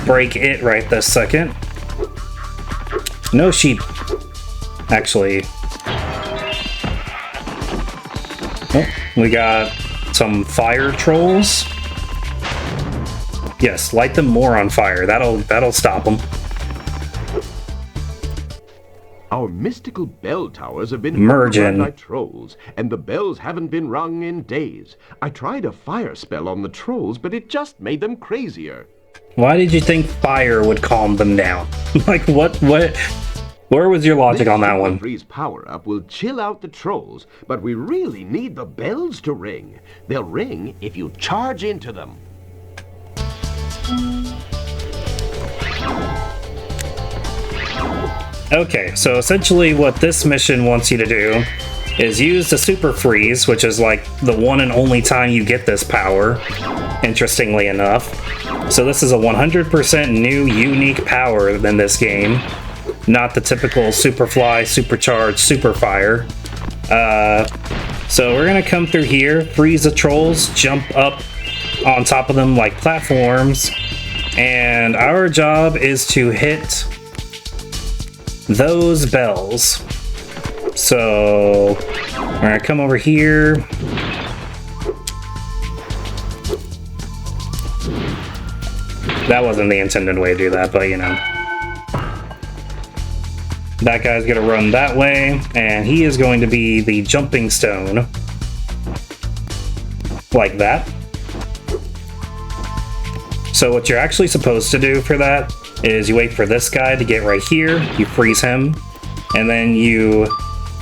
break it right this second. No sheep. Actually... Oh, we got some fire trolls. Yes, light them more on fire. That'll stop them. Our mystical bell towers have been Merging. by trolls, and the bells haven't been rung in days. I tried a fire spell on the trolls, but it just made them crazier. Why did you think fire would calm them down? Like, what? Where was your logic on that one? Freeze power-up will chill out the trolls, but we really need the bells to ring. They'll ring if you charge into them. Okay, so essentially what this mission wants you to do is use the Super Freeze, which is like the one and only time you get this power, interestingly enough. So this is a 100% new, unique power in this game. Not the typical Super Fly, Supercharge, Super Fire. So we're gonna come through here, freeze the trolls, jump up on top of them like platforms, and our job is to hit those bells. So, we're gonna come over here. That wasn't the intended way to do that, but you know. That guy's gonna run that way, and he is going to be the jumping stone. Like that. So what you're actually supposed to do for that is you wait for this guy to get right here, you freeze him, and then you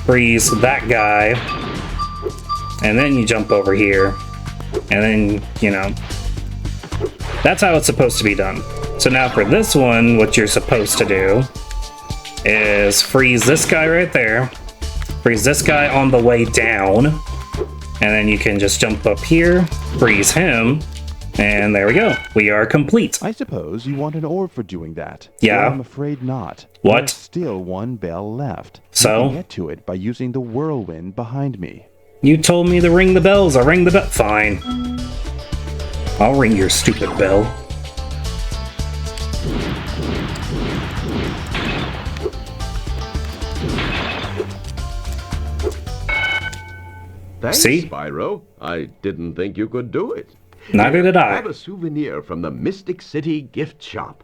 freeze that guy, and then you jump over here, and then, you know, that's how it's supposed to be done. So now for this one, what you're supposed to do is freeze this guy right there, freeze this guy on the way down, and then you can just jump up here, freeze him, and there we go. We are complete. I suppose you want an orb for doing that. Yeah. Well, I'm afraid not. What? There's still one bell left. So? You can get to it by using the whirlwind behind me. You told me to ring the bells. I'll ring the bell. Fine. I'll ring your stupid bell. Thanks, See? Spyro. I didn't think you could do it. Neither did I. Have a souvenir from the Mystic City gift shop.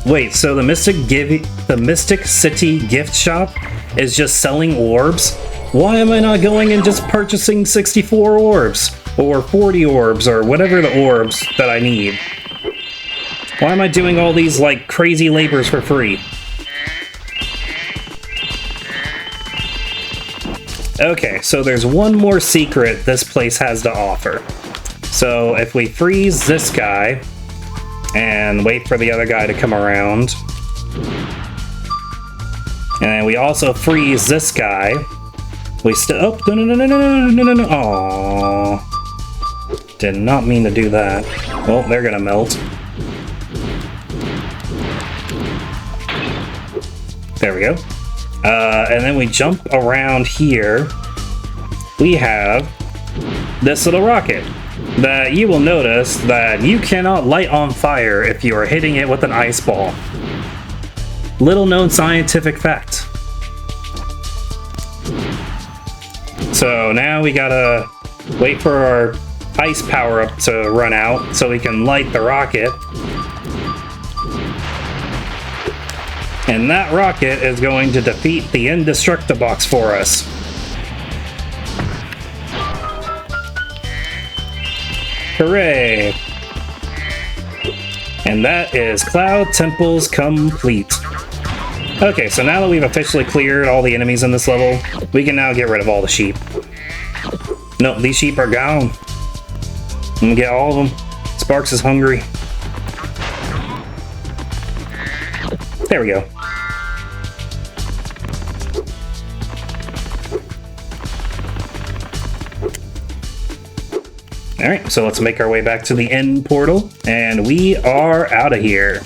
Wait, so the Mystic City gift shop is just selling orbs? Why am I not going and just purchasing 64 orbs? Or 40 orbs, or whatever the orbs that I need? Why am I doing all these, like, crazy labors for free? Okay, so there's one more secret this place has to offer. So if we freeze this guy, and wait for the other guy to come around, and then we also freeze this guy, we still, oh, no, aww. Did not mean to do that. Well, they're gonna melt. There we go. And then we jump around here. We have this little rocket that you will notice that you cannot light on fire if you are hitting it with an ice ball. Little known scientific fact. So now we gotta wait for our ice power up to run out so we can light the rocket. And that rocket is going to defeat the Indestructibox for us. Hooray! And that is Cloud Temples complete. Okay, so now that we've officially cleared all the enemies in this level, we can now get rid of all the sheep. No, these sheep are gone. I'm gonna get all of them. Sparks is hungry. There we go. Alright, so let's make our way back to the end portal, and we are out of here.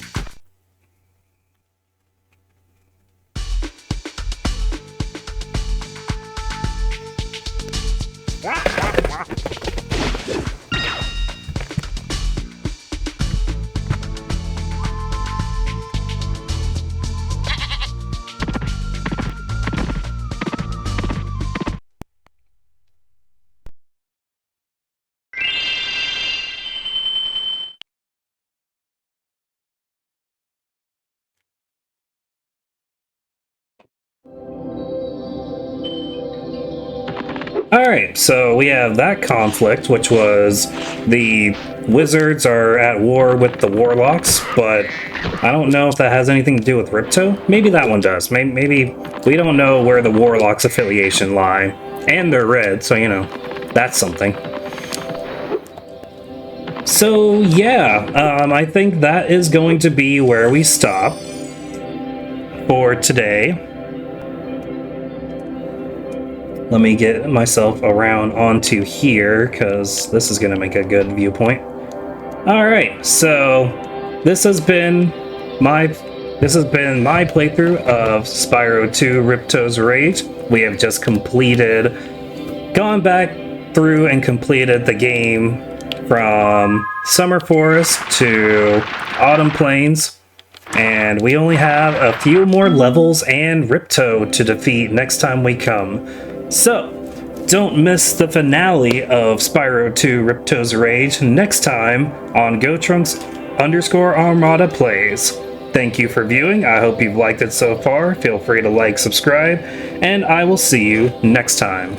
Alright, so we have that conflict, which was the wizards are at war with the warlocks, but I don't know if that has anything to do with Ripto. Maybe that one does. Maybe we don't know where the warlocks affiliation lie. And they're red, so you know, that's something. So yeah, I think that is going to be where we stop for today. Let me get myself around onto here, because this is going to make a good viewpoint. Alright, so this has been my playthrough of Spyro 2 Ripto's Rage. We have just gone back through and completed the game from Summer Forest to Autumn Plains. And we only have a few more levels and Ripto to defeat next time we come. So, don't miss the finale of Spyro 2 Ripto's Rage next time on GoTrunks_Armada Plays. Thank you for viewing. I hope you've liked it so far. Feel free to like, subscribe, and I will see you next time.